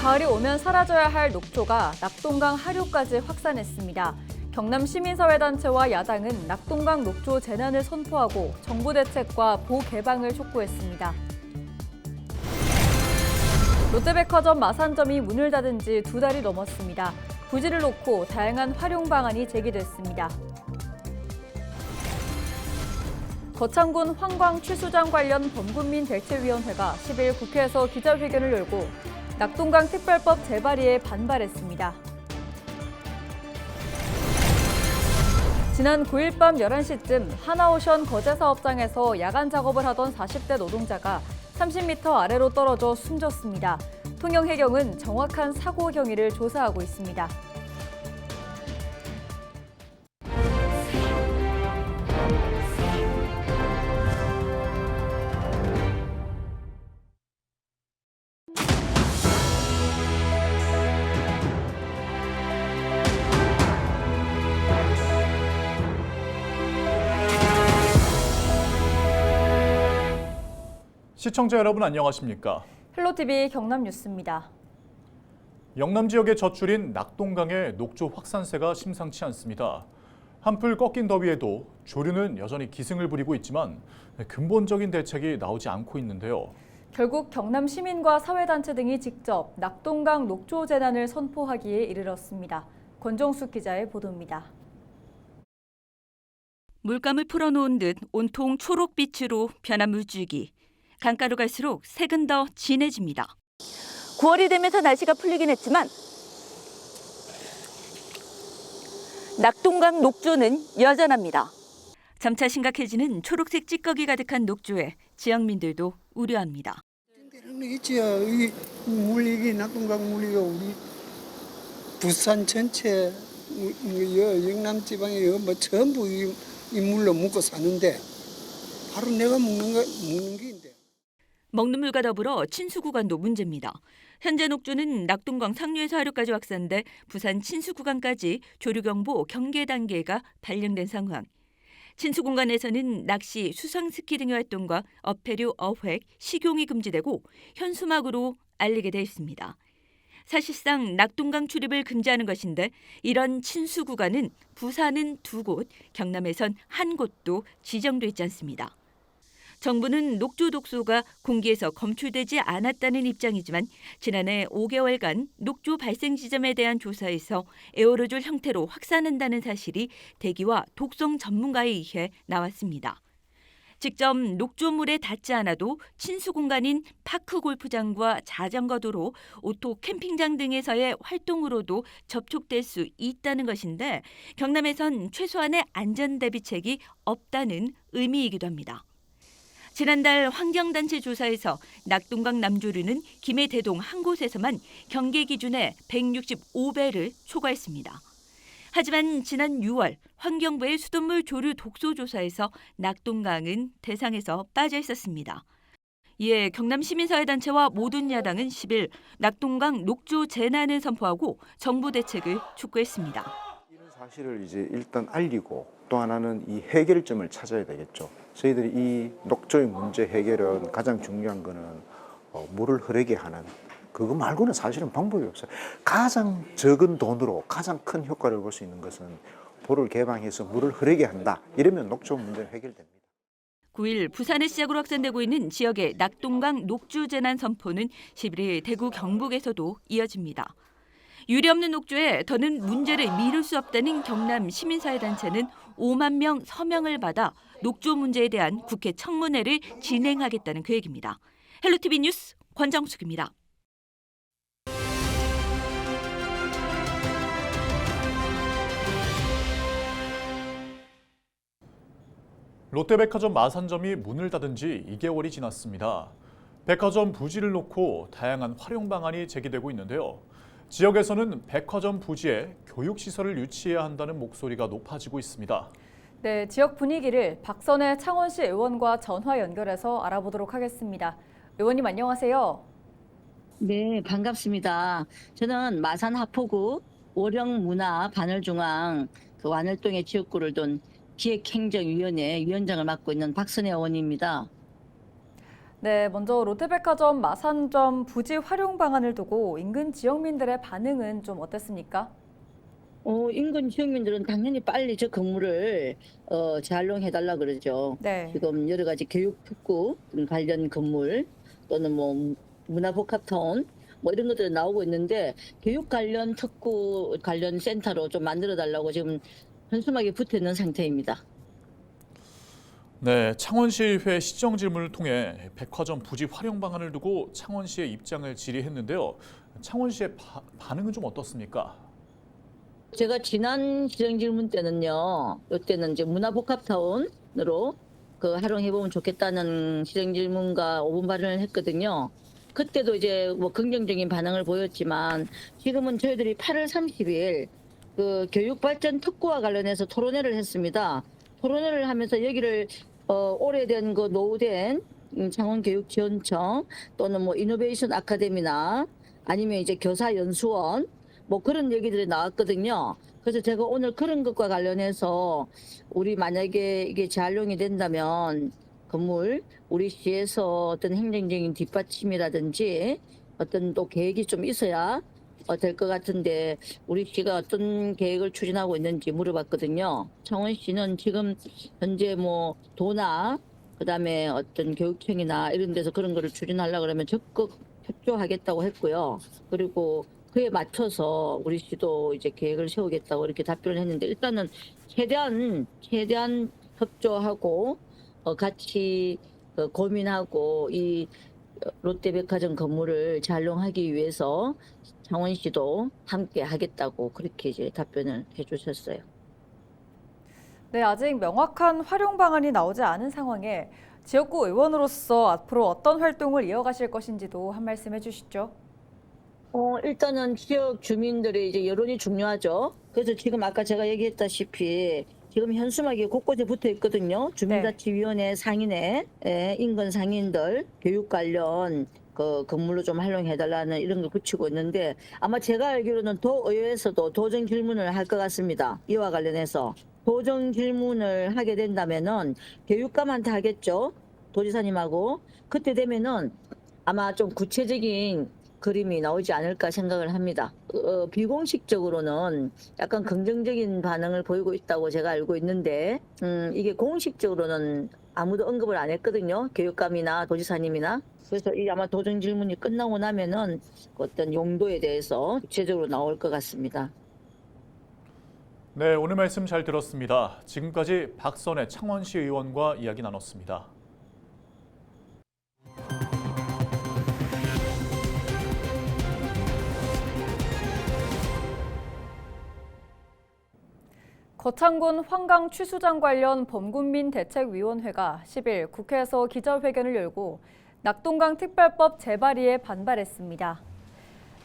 가을이 오면 사라져야 할 녹조가 낙동강 하류까지 확산했습니다. 경남 시민사회단체와 야당은 낙동강 녹조 재난을 선포하고 정부 대책과 보개방을 촉구했습니다. 롯데백화점 마산점이 문을 닫은 지 2달이 넘었습니다. 부지를 놓고 다양한 활용 방안이 제기됐습니다. 거창군 황광 취수장 관련 범군민 대책위원회가 10일 국회에서 기자회견을 열고 낙동강 특별법 재발의에 반발했습니다. 지난 9일 밤 11시쯤 하나오션 거제 사업장에서 야간 작업을 하던 40대 노동자가 30m 아래로 떨어져 숨졌습니다. 통영해경은 정확한 사고 경위를 조사하고 있습니다. 시청자 여러분 안녕하십니까? 헬로티비 경남뉴스입니다. 영남 지역의 젖줄인 낙동강의 녹조 확산세가 심상치 않습니다. 한풀 꺾인 더위에도 조류는 여전히 기승을 부리고 있지만 근본적인 대책이 나오지 않고 있는데요. 결국 경남 시민과 사회단체 등이 직접 낙동강 녹조 재난을 선포하기에 이르렀습니다. 권정숙 기자의 보도입니다. 물감을 풀어놓은 듯 온통 초록빛으로 변한 물줄기. 강가로 갈수록 색은 더 진해집니다. 9월이 되면서 날씨가 풀리긴 했지만 낙동강 녹조는 여전합니다. 점차 심각해지는 초록색 찌꺼기 가득한 녹조에 지역민들도 우려합니다. 있지요. 이 물이 낙동강 물이가 우리 부산 전체 영남 지방에 뭐 전부 이 물로 먹고 사는데 바로 내가 먹는 게인데. 먹는 물과 더불어 친수 구간도 문제입니다. 현재 녹조는 낙동강 상류에서 하류까지 확산돼 부산 친수 구간까지 조류경보 경계 단계가 발령된 상황. 친수 구간에서는 낚시, 수상 스키 등의 활동과 어패류, 어획, 식용이 금지되고 현수막으로 알리게 돼 있습니다. 사실상 낙동강 출입을 금지하는 것인데 이런 친수 구간은 부산은 2곳, 경남에선 1곳도 지정돼 있지 않습니다. 정부는 녹조 독소가 공기에서 검출되지 않았다는 입장이지만 지난해 5개월간 녹조 발생 지점에 대한 조사에서 에어로졸 형태로 확산한다는 사실이 대기와 독성 전문가에 의해 나왔습니다. 직접 녹조물에 닿지 않아도 친수 공간인 파크 골프장과 자전거 도로, 오토 캠핑장 등에서의 활동으로도 접촉될 수 있다는 것인데 경남에선 최소한의 안전 대비책이 없다는 의미이기도 합니다. 지난달 환경단체 조사에서 낙동강 남조류는 김해 대동 한 곳에서만 경계 기준의 165배를 초과했습니다. 하지만 지난 6월 환경부의 수돗물 조류 독소 조사에서 낙동강은 대상에서 빠져 있었습니다. 이에 경남 시민사회단체와 모든 야당은 10일 낙동강 녹조 재난을 선포하고 정부 대책을 촉구했습니다. 이런 사실을 이제 일단 알리고 또 하나는 이 해결점을 찾아야 되겠죠. 저희들이 이 녹조의 문제 해결은 가장 중요한 거는 물을 흐르게 하는 그거 말고는 사실은 방법이 없어요. 가장 적은 돈으로 가장 큰 효과를 볼 수 있는 것은 보를 개방해서 물을 흐르게 한다. 이러면 녹조 문제는 해결됩니다. 9일 부산을 시작으로 확산되고 있는 지역의 낙동강 녹조 재난 선포는 11일 대구 경북에서도 이어집니다. 유례없는 녹조에 더는 문제를 미룰 수 없다는 경남 시민사회단체는 5만 명 서명을 받아 녹조 문제에 대한 국회 청문회를 진행하겠다는 계획입니다. 헬로티비 뉴스 권정숙입니다. 롯데백화점 마산점이 문을 닫은 지 2개월이 지났습니다. 백화점 부지를 놓고 다양한 활용 방안이 제기되고 있는데요. 지역에서는 백화점 부지에 교육시설을 유치해야 한다는 목소리가 높아지고 있습니다. 네, 지역 분위기를 박선혜 창원시 의원과 전화 연결해서 알아보도록 하겠습니다. 의원님 안녕하세요. 네, 반갑습니다. 저는 마산 하포구 오령문화 반월중앙 그 완월동의 지역구를 둔 기획행정위원회 위원장을 맡고 있는 박선혜 의원입니다. 네, 먼저 롯데백화점 마산점 부지 활용 방안을 두고 인근 지역민들의 반응은 좀 어땠습니까? 인근 지역민들은 당연히 빨리 저 건물을 재활용해달라 그러죠. 네. 지금 여러 가지 교육 특구 관련 건물 또는 뭐 문화복합타운 뭐 이런 것들이 나오고 있는데 교육 관련 특구 관련 센터로 좀 만들어 달라고 지금 현수막에 붙어 있는 상태입니다. 네, 창원시의회 시정 질문을 통해 백화점 부지 활용 방안을 두고 창원시의 입장을 질의했는데요. 창원시의 반응은 좀 어떻습니까? 제가 지난 시정 질문 때는요, 이때는 이제 문화복합타운으로 활용해보면 좋겠다는 시정 질문과 5분 발언을 했거든요. 그때도 이제 뭐 긍정적인 반응을 보였지만 지금은 저희들이 8월 30일 교육발전 특구와 관련해서 토론회를 했습니다. 토론회를 하면서 여기를 오래된 노후된 창원교육지원청 또는 뭐 이노베이션 아카데미나 아니면 이제 교사연수원 뭐 그런 얘기들이 나왔거든요. 그래서 제가 오늘 그런 것과 관련해서 우리 만약에 이게 재활용이 된다면 건물 우리 시에서 어떤 행정적인 뒷받침이라든지 어떤 또 계획이 좀 있어야 될 것 같은데 우리 시가 어떤 계획을 추진하고 있는지 물어봤거든요. 창원시는 지금 현재 뭐 도나 그다음에 어떤 교육청이나 이런 데서 그런 거를 추진하려고 그러면 적극 협조하겠다고 했고요. 그리고 그에 맞춰서 우리 시도 이제 계획을 세우겠다고 이렇게 답변을 했는데 일단은 최대한 협조하고 같이 고민하고 이 롯데백화점 건물을 재활용하기 위해서 창원시도 함께 하겠다고 그렇게 이제 답변을 해주셨어요. 네, 아직 명확한 활용 방안이 나오지 않은 상황에 지역구 의원으로서 앞으로 어떤 활동을 이어가실 것인지도 한 말씀 해주시죠. 일단은 지역 주민들의 이제 여론이 중요하죠. 그래서 지금 아까 제가 얘기했다시피 지금 현수막이 곳곳에 붙어 있거든요. 주민자치위원회 상인회, 인근 상인들 교육 관련 건물로 좀 활용해달라는 이런 걸 붙이고 있는데 아마 제가 알기로는 도의회에서도 도정 질문을 할 것 같습니다. 이와 관련해서 도정 질문을 하게 된다면은 교육감한테 하겠죠. 도지사님하고 그때 되면은 아마 좀 구체적인 그림이 나오지 않을까 생각을 합니다. 비공식적으로는 약간 긍정적인 반응을 보이고 있다고 제가 알고 있는데 이게 공식적으로는 아무도 언급을 안 했거든요. 교육감이나 도지사님이나. 그래서 이 아마 도정 질문이 끝나고 나면은 어떤 용도에 대해서 구체적으로 나올 것 같습니다. 네, 오늘 말씀 잘 들었습니다. 지금까지 박선혜 창원시 의원과 이야기 나눴습니다. 거창군 환강 취수장 관련 범군민 대책위원회가 10일 국회에서 기자회견을 열고 낙동강 특별법 재발의에 반발했습니다.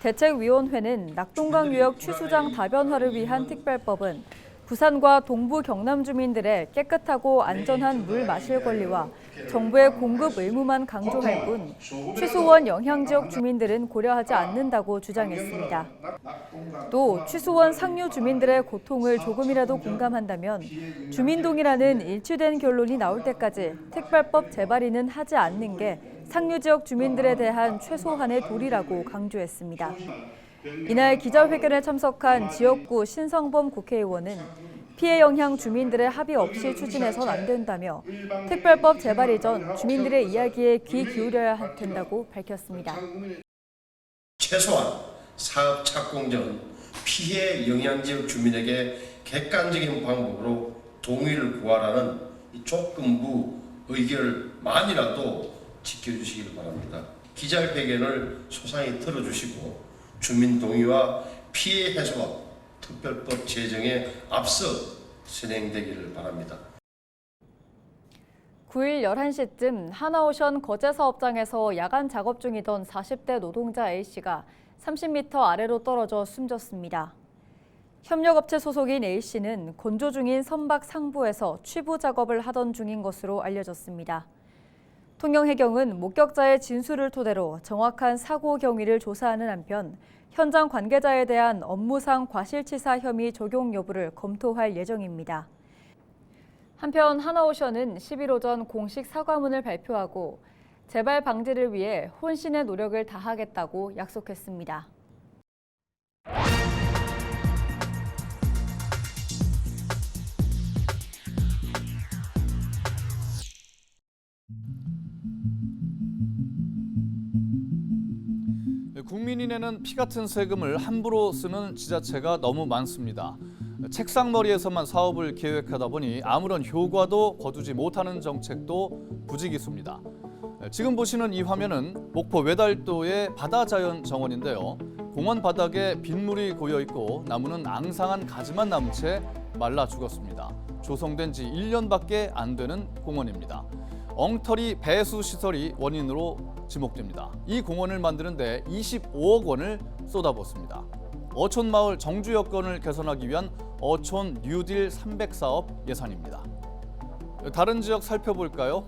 대책위원회는 낙동강 유역 취수장 다변화를 위한 특별법은 부산과 동부 경남 주민들의 깨끗하고 안전한 물 마실 권리와 정부의 공급 의무만 강조할 뿐 취수원 영향 지역 주민들은 고려하지 않는다고 주장했습니다. 또 취수원 상류 주민들의 고통을 조금이라도 공감한다면 주민동의라는 일치된 결론이 나올 때까지 특별법 재발의는 하지 않는 게 상류 지역 주민들에 대한 최소한의 도리라고 강조했습니다. 이날 기자회견에 참석한 지역구 신성범 국회의원은 피해 영향 주민들의 합의 없이 추진해선 안 된다며 특별법 재발 이전 주민들의 이야기에 귀 기울여야 된다고 밝혔습니다. 최소한 사업 착공 전 피해 영향 지역 주민에게 객관적인 방법으로 동의를 구하라는 조건부 의결만이라도 지켜주시길 바랍니다. 기자회견을 소상히 들어주시고 주민 동의와 피해 해소와 특별법 제정에 앞서 진행되기를 바랍니다. 9일 11시쯤 하나오션 거제 사업장에서 야간 작업 중이던 40대 노동자 A씨가 30m 아래로 떨어져 숨졌습니다. 협력업체 소속인 A씨는 건조 중인 선박 상부에서 취부 작업을 하던 중인 것으로 알려졌습니다. 통영해경은 목격자의 진술을 토대로 정확한 사고 경위를 조사하는 한편 현장 관계자에 대한 업무상 과실치사 혐의 적용 여부를 검토할 예정입니다. 한편 하나오션은 10일 오전 공식 사과문을 발표하고 재발 방지를 위해 혼신의 노력을 다하겠다고 약속했습니다. 국민이 내는 피 같은 세금을 함부로 쓰는 지자체가 너무 많습니다. 책상머리에서만 사업을 계획하다 보니 아무런 효과도 거두지 못하는 정책도 부지기수입니다. 지금 보시는 이 화면은 목포 외달도의 바다자연정원인데요. 공원 바닥에 빗물이 고여 있고 나무는 앙상한 가지만 남은 채 말라 죽었습니다. 조성된 지 1년밖에 안 되는 공원입니다. 엉터리 배수 시설이 원인으로 지목됩니다. 이 공원을 만드는데 25억 원을 쏟아붓습니다. 어촌마을 정주 여건을 개선하기 위한 어촌 뉴딜 300사업 예산입니다. 다른 지역 살펴볼까요?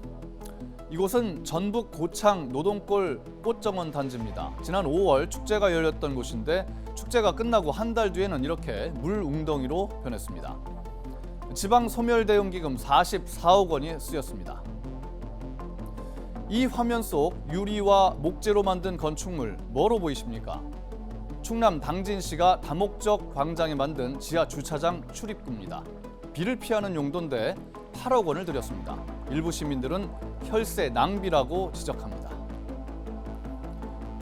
이곳은 전북 고창 노동골 꽃정원 단지입니다. 지난 5월 축제가 열렸던 곳인데 축제가 끝나고 한 달 뒤에는 이렇게 물 웅덩이로 변했습니다. 지방 소멸 대응 기금 44억 원이 쓰였습니다. 이 화면 속 유리와 목재로 만든 건축물 뭐로 보이십니까? 충남 당진시가 다목적 광장에 만든 지하 주차장 출입구입니다. 비를 피하는 용도인데 8억 원을 들였습니다. 일부 시민들은 혈세 낭비라고 지적합니다.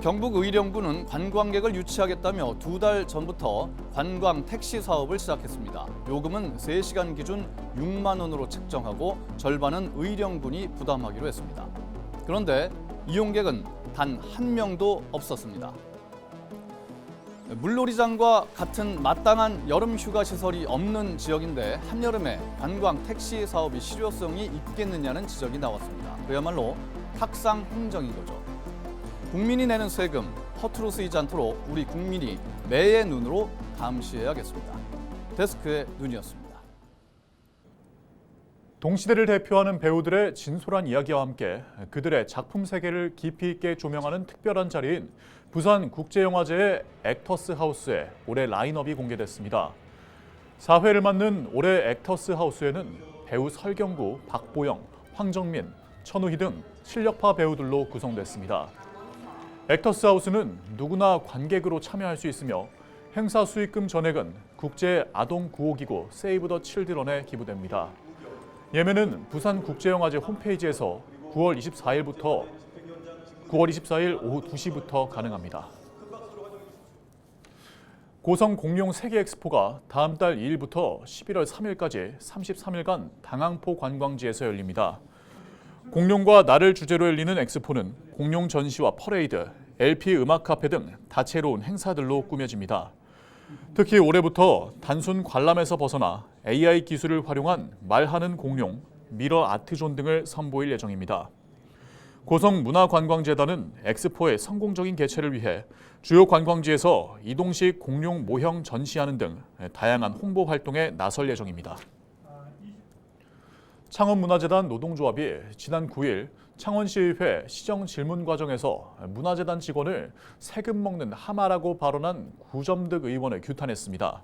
경북 의령군은 관광객을 유치하겠다며 2달 전부터 관광 택시 사업을 시작했습니다. 요금은 3시간 기준 6만 원으로 책정하고 절반은 의령군이 부담하기로 했습니다. 그런데 이용객은 단 한 명도 없었습니다. 물놀이장과 같은 마땅한 여름 휴가 시설이 없는 지역인데 한여름에 관광 택시 사업이 실효성이 있겠느냐는 지적이 나왔습니다. 그야말로 탁상 행정인 거죠. 국민이 내는 세금 허투루 쓰이지 않도록 우리 국민이 매의 눈으로 감시해야겠습니다. 데스크의 눈이었습니다. 동시대를 대표하는 배우들의 진솔한 이야기와 함께 그들의 작품 세계를 깊이 있게 조명하는 특별한 자리인 부산국제영화제의 액터스 하우스에 올해 라인업이 공개됐습니다. 4회를 맞는 올해 액터스 하우스에는 배우 설경구, 박보영, 황정민, 천우희 등 실력파 배우들로 구성됐습니다. 액터스 하우스는 누구나 관객으로 참여할 수 있으며 행사 수익금 전액은 국제 아동 구호기구 세이브 더 칠드런에 기부됩니다. 예매는 부산국제영화제 홈페이지에서 9월 24일 오후 2시부터 가능합니다. 고성 공룡 세계 엑스포가 다음 달 2일부터 11월 3일까지 33일간 당항포 관광지에서 열립니다. 공룡과 나를 주제로 열리는 엑스포는 공룡 전시와 퍼레이드, LP 음악 카페 등 다채로운 행사들로 꾸며집니다. 특히 올해부터 단순 관람에서 벗어나 AI 기술을 활용한 말하는 공룡, 미러 아트존 등을 선보일 예정입니다. 고성문화관광재단은 엑스포의 성공적인 개최를 위해 주요 관광지에서 이동식 공룡 모형 전시하는 등 다양한 홍보 활동에 나설 예정입니다. 창원문화재단 노동조합이 지난 9일 창원시의회 시정 질문 과정에서 문화재단 직원을 세금 먹는 하마라고 발언한 구점득 의원을 규탄했습니다.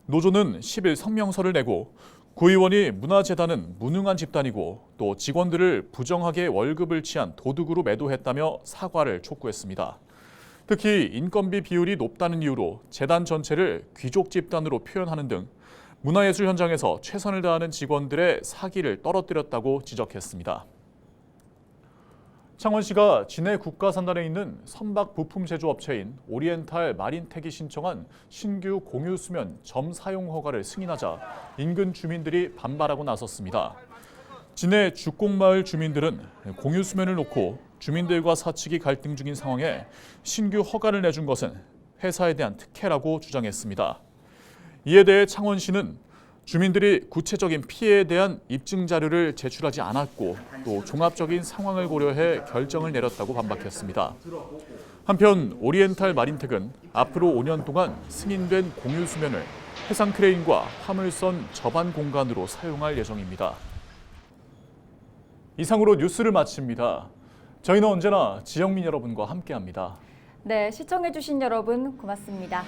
노조는 10일 성명서를 내고 구 의원이 문화재단은 무능한 집단이고 또 직원들을 부정하게 월급을 취한 도둑으로 매도했다며 사과를 촉구했습니다. 특히 인건비 비율이 높다는 이유로 재단 전체를 귀족 집단으로 표현하는 등 문화예술 현장에서 최선을 다하는 직원들의 사기를 떨어뜨렸다고 지적했습니다. 창원시가 진해 국가산단에 있는 선박 부품 제조업체인 오리엔탈 마린텍이 신청한 신규 공유수면 점 사용 허가를 승인하자 인근 주민들이 반발하고 나섰습니다. 진해 죽곡마을 주민들은 공유수면을 놓고 주민들과 사측이 갈등 중인 상황에 신규 허가를 내준 것은 회사에 대한 특혜라고 주장했습니다. 이에 대해 창원시는 주민들이 구체적인 피해에 대한 입증 자료를 제출하지 않았고 또 종합적인 상황을 고려해 결정을 내렸다고 반박했습니다. 한편 오리엔탈 마린텍은 앞으로 5년 동안 승인된 공유 수면을 해상 크레인과 화물선 접안 공간으로 사용할 예정입니다. 이상으로 뉴스를 마칩니다. 저희는 언제나 지역민 여러분과 함께합니다. 네, 시청해주신 여러분 고맙습니다.